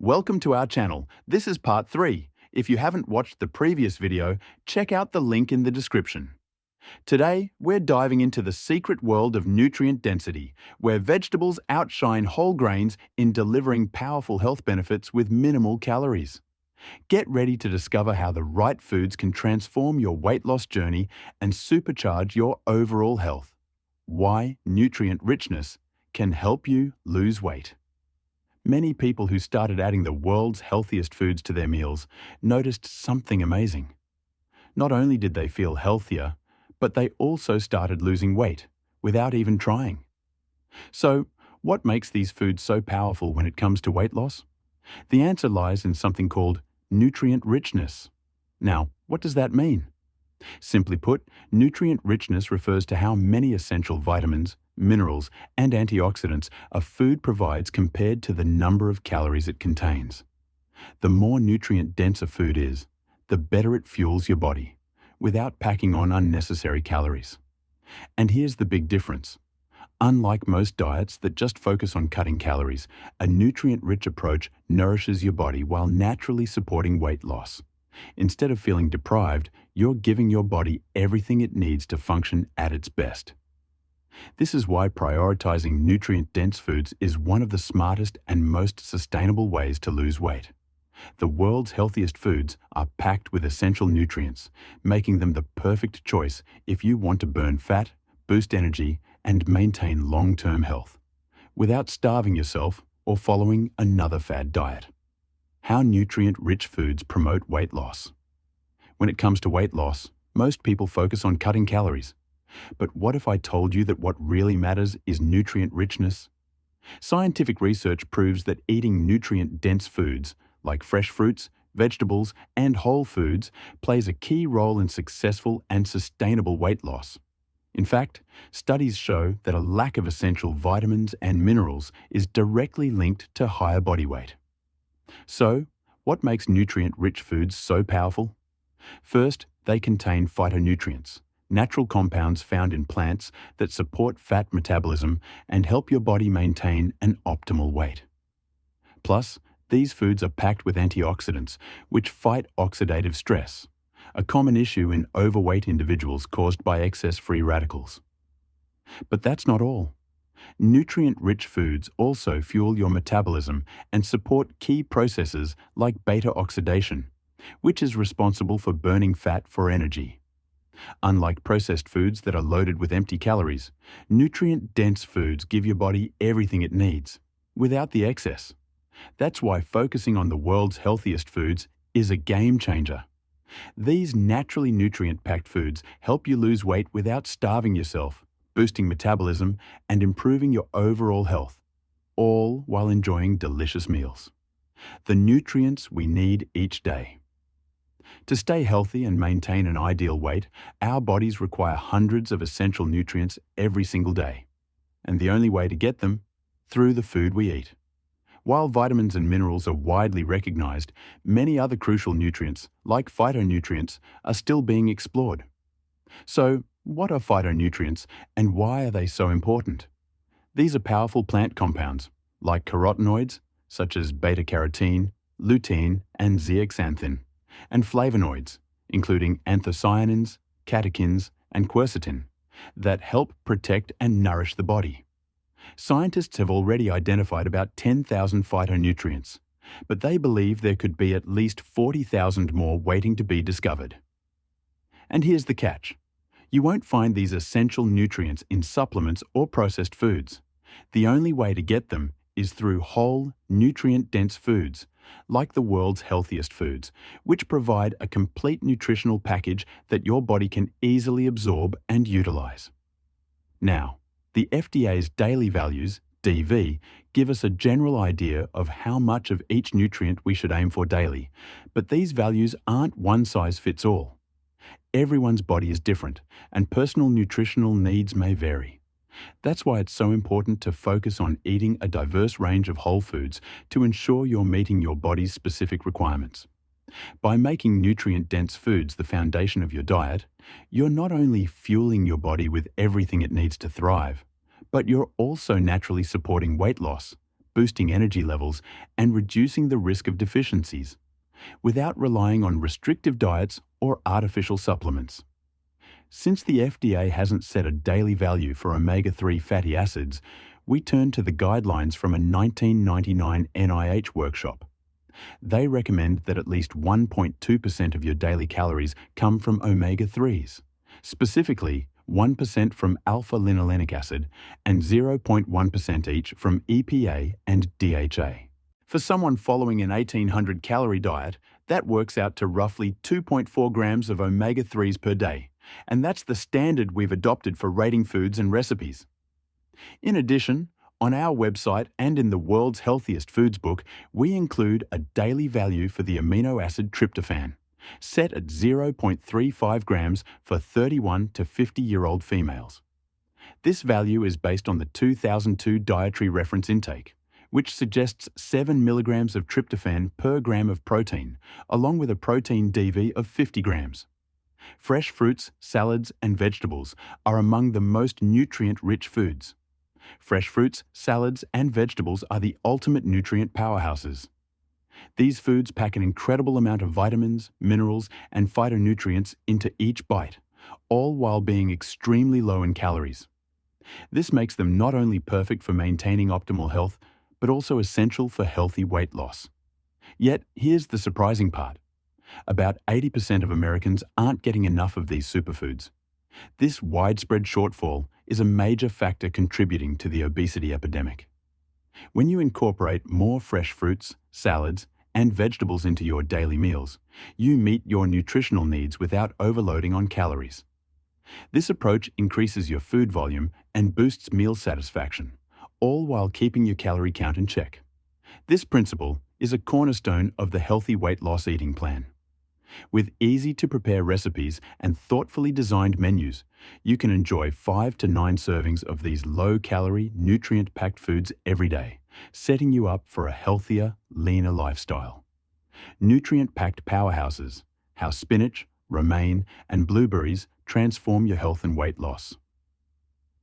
Welcome to our channel. This is part 3. If you haven't watched the previous video, check out the link in the description. Today, we're diving into the secret world of nutrient density, where vegetables outshine whole grains in delivering powerful health benefits with minimal calories. Get ready to discover how the right foods can transform your weight loss journey and supercharge your overall health. Why nutrient richness can help you lose weight. Many people who started adding the world's healthiest foods to their meals noticed something amazing. Not only did they feel healthier, but they also started losing weight without even trying. So, what makes these foods so powerful when it comes to weight loss? The answer lies in something called nutrient richness. Now, what does that mean? Simply put, nutrient richness refers to how many essential vitamins, minerals, and antioxidants a food provides compared to the number of calories it contains. The more nutrient-dense a food is, the better it fuels your body, without packing on unnecessary calories. And here's the big difference. Unlike most diets that just focus on cutting calories, a nutrient-rich approach nourishes your body while naturally supporting weight loss. Instead of feeling deprived, you're giving your body everything it needs to function at its best. This is why prioritizing nutrient-dense foods is one of the smartest and most sustainable ways to lose weight. The world's healthiest foods are packed with essential nutrients, making them the perfect choice if you want to burn fat, boost energy, and maintain long-term health, without starving yourself or following another fad diet. How nutrient-rich foods promote weight loss. When it comes to weight loss, most people focus on cutting calories. But what if I told you that what really matters is nutrient richness? Scientific research proves that eating nutrient-dense foods, like fresh fruits, vegetables, and whole foods, plays a key role in successful and sustainable weight loss. In fact, studies show that a lack of essential vitamins and minerals is directly linked to higher body weight. So, what makes nutrient-rich foods so powerful? First, they contain phytonutrients, natural compounds found in plants that support fat metabolism and help your body maintain an optimal weight. Plus, these foods are packed with antioxidants, which fight oxidative stress, a common issue in overweight individuals caused by excess free radicals. But that's not all. Nutrient-rich foods also fuel your metabolism and support key processes like beta-oxidation, which is responsible for burning fat for energy. Unlike processed foods that are loaded with empty calories, nutrient-dense foods give your body everything it needs, without the excess. That's why focusing on the world's healthiest foods is a game changer. These naturally nutrient-packed foods help you lose weight without starving yourself, boosting metabolism, and improving your overall health, all while enjoying delicious meals. The nutrients we need each day. To stay healthy and maintain an ideal weight, our bodies require hundreds of essential nutrients every single day. And the only way to get them? Through the food we eat. While vitamins and minerals are widely recognized, many other crucial nutrients, like phytonutrients, are still being explored. So, what are phytonutrients and why are they so important? These are powerful plant compounds, like carotenoids, such as beta-carotene, lutein, and zeaxanthin, and flavonoids, including anthocyanins, catechins, and quercetin, that help protect and nourish the body. Scientists have already identified about 10,000 phytonutrients, but they believe there could be at least 40,000 more waiting to be discovered. And here's the catch. You won't find these essential nutrients in supplements or processed foods. The only way to get them is through whole, nutrient-dense foods, like the world's healthiest foods, which provide a complete nutritional package that your body can easily absorb and utilize. Now, the FDA's daily values, DV, give us a general idea of how much of each nutrient we should aim for daily, but these values aren't one-size-fits-all. Everyone's body is different, and personal nutritional needs may vary. That's why it's so important to focus on eating a diverse range of whole foods to ensure you're meeting your body's specific requirements. By making nutrient-dense foods the foundation of your diet, you're not only fueling your body with everything it needs to thrive, but you're also naturally supporting weight loss, boosting energy levels and reducing the risk of deficiencies, without relying on restrictive diets or artificial supplements. Since the FDA hasn't set a daily value for omega-3 fatty acids, we turn to the guidelines from a 1999 NIH workshop. They recommend that at least 1.2% of your daily calories come from omega-3s, specifically 1% from alpha-linolenic acid and 0.1% each from EPA and DHA. For someone following an 1800-calorie diet, that works out to roughly 2.4 grams of omega-3s per day, and that's the standard we've adopted for rating foods and recipes. In addition, on our website and in the World's Healthiest Foods book, we include a daily value for the amino acid tryptophan, set at 0.35 grams for 31 to 50-year-old females. This value is based on the 2002 Dietary Reference Intake, which suggests 7 milligrams of tryptophan per gram of protein, along with a protein DV of 50 grams. Fresh fruits, salads, and vegetables are among the most nutrient-rich foods. Fresh fruits, salads, and vegetables are the ultimate nutrient powerhouses. These foods pack an incredible amount of vitamins, minerals, and phytonutrients into each bite, all while being extremely low in calories. This makes them not only perfect for maintaining optimal health, but also essential for healthy weight loss. Yet, here's the surprising part. About 80% of Americans aren't getting enough of these superfoods. This widespread shortfall is a major factor contributing to the obesity epidemic. When you incorporate more fresh fruits, salads, and vegetables into your daily meals, you meet your nutritional needs without overloading on calories. This approach increases your food volume and boosts meal satisfaction, all while keeping your calorie count in check. This principle is a cornerstone of the healthy weight loss eating plan. With easy-to-prepare recipes and thoughtfully designed menus, you can enjoy 5 to 9 servings of these low-calorie, nutrient-packed foods every day, setting you up for a healthier, leaner lifestyle. Nutrient-packed powerhouses, how spinach, romaine, and blueberries transform your health and weight loss.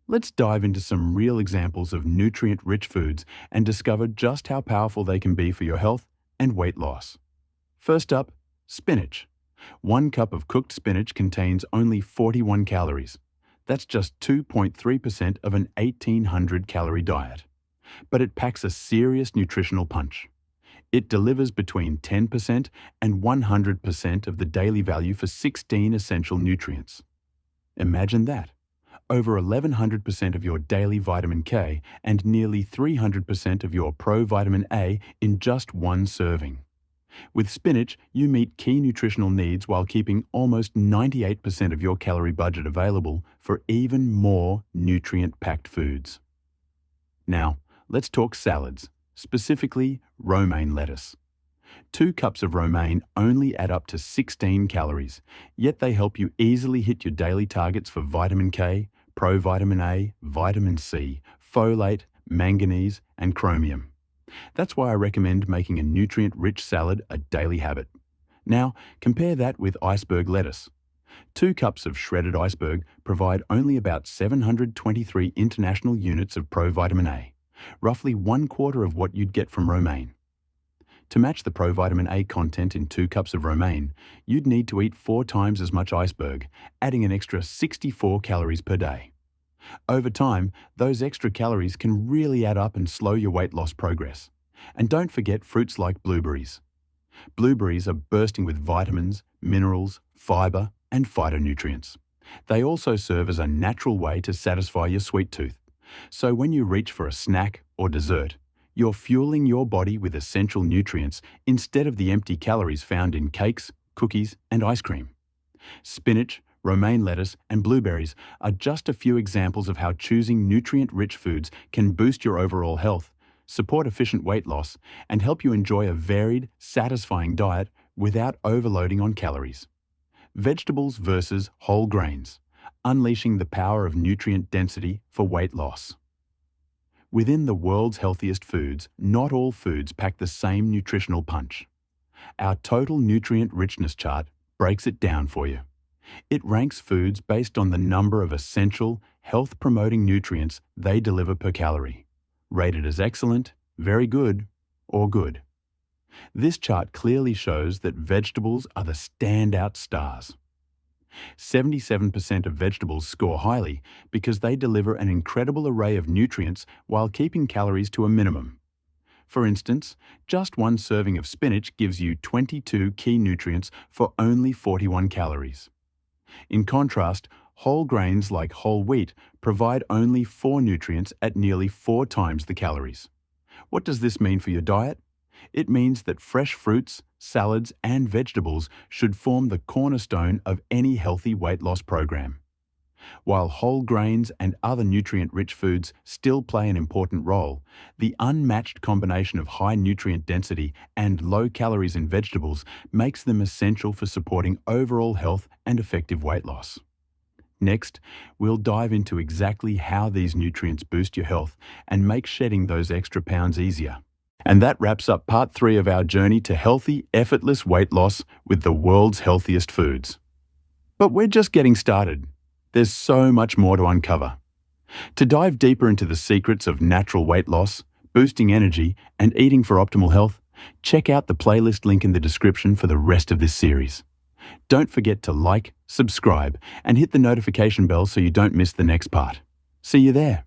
Let's dive into some real examples of nutrient-rich foods and discover just how powerful they can be for your health and weight loss. First up, spinach. 1 cup of cooked spinach contains only 41 calories. That's just 2.3% of an 1,800-calorie diet. But it packs a serious nutritional punch. It delivers between 10% and 100% of the daily value for 16 essential nutrients. Imagine that. Over 1,100% of your daily vitamin K and nearly 300% of your provitamin A in just 1 serving. With spinach, you meet key nutritional needs while keeping almost 98% of your calorie budget available for even more nutrient-packed foods. Now, let's talk salads, specifically romaine lettuce. 2 cups of romaine only add up to 16 calories, yet they help you easily hit your daily targets for vitamin K, provitamin A, vitamin C, folate, manganese, and chromium. That's why I recommend making a nutrient-rich salad a daily habit. Now, compare that with iceberg lettuce. 2 cups of shredded iceberg provide only about 723 international units of provitamin A, roughly 1/4 of what you'd get from romaine. To match the provitamin A content in 2 cups of romaine, you'd need to eat 4 times as much iceberg, adding an extra 64 calories per day. Over time, those extra calories can really add up and slow your weight loss progress. And don't forget fruits like blueberries. Blueberries are bursting with vitamins, minerals, fiber, and phytonutrients. They also serve as a natural way to satisfy your sweet tooth. So when you reach for a snack or dessert, you're fueling your body with essential nutrients instead of the empty calories found in cakes, cookies, and ice cream. Spinach, romaine lettuce, and blueberries are just a few examples of how choosing nutrient-rich foods can boost your overall health, support efficient weight loss, and help you enjoy a varied, satisfying diet without overloading on calories. Vegetables versus whole grains, unleashing the power of nutrient density for weight loss. Within the world's healthiest foods, not all foods pack the same nutritional punch. Our total nutrient richness chart breaks it down for you. It ranks foods based on the number of essential, health-promoting nutrients they deliver per calorie, rated as excellent, very good, or good. This chart clearly shows that vegetables are the standout stars. 77% of vegetables score highly because they deliver an incredible array of nutrients while keeping calories to a minimum. For instance, just one serving of spinach gives you 22 key nutrients for only 41 calories. In contrast, whole grains like whole wheat provide only 4 nutrients at nearly 4 times the calories. What does this mean for your diet? It means that fresh fruits, salads, and vegetables should form the cornerstone of any healthy weight loss program. While whole grains and other nutrient-rich foods still play an important role, the unmatched combination of high nutrient density and low calories in vegetables makes them essential for supporting overall health and effective weight loss. Next, we'll dive into exactly how these nutrients boost your health and make shedding those extra pounds easier. And that wraps up part 3 of our journey to healthy, effortless weight loss with the world's healthiest foods. But we're just getting started. There's so much more to uncover. To dive deeper into the secrets of natural weight loss, boosting energy, and eating for optimal health, check out the playlist link in the description for the rest of this series. Don't forget to like, subscribe, and hit the notification bell so you don't miss the next part. See you there.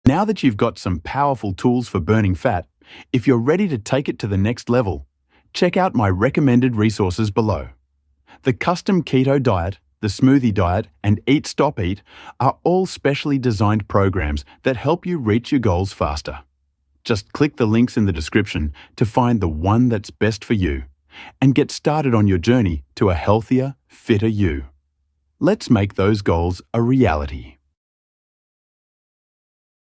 Now that you've got some powerful tools for burning fat, if you're ready to take it to the next level, check out my recommended resources below. The Custom Keto Diet, the Smoothie Diet, and Eat Stop Eat are all specially designed programs that help you reach your goals faster. Just click the links in the description to find the one that's best for you and get started on your journey to a healthier, fitter you. Let's make those goals a reality.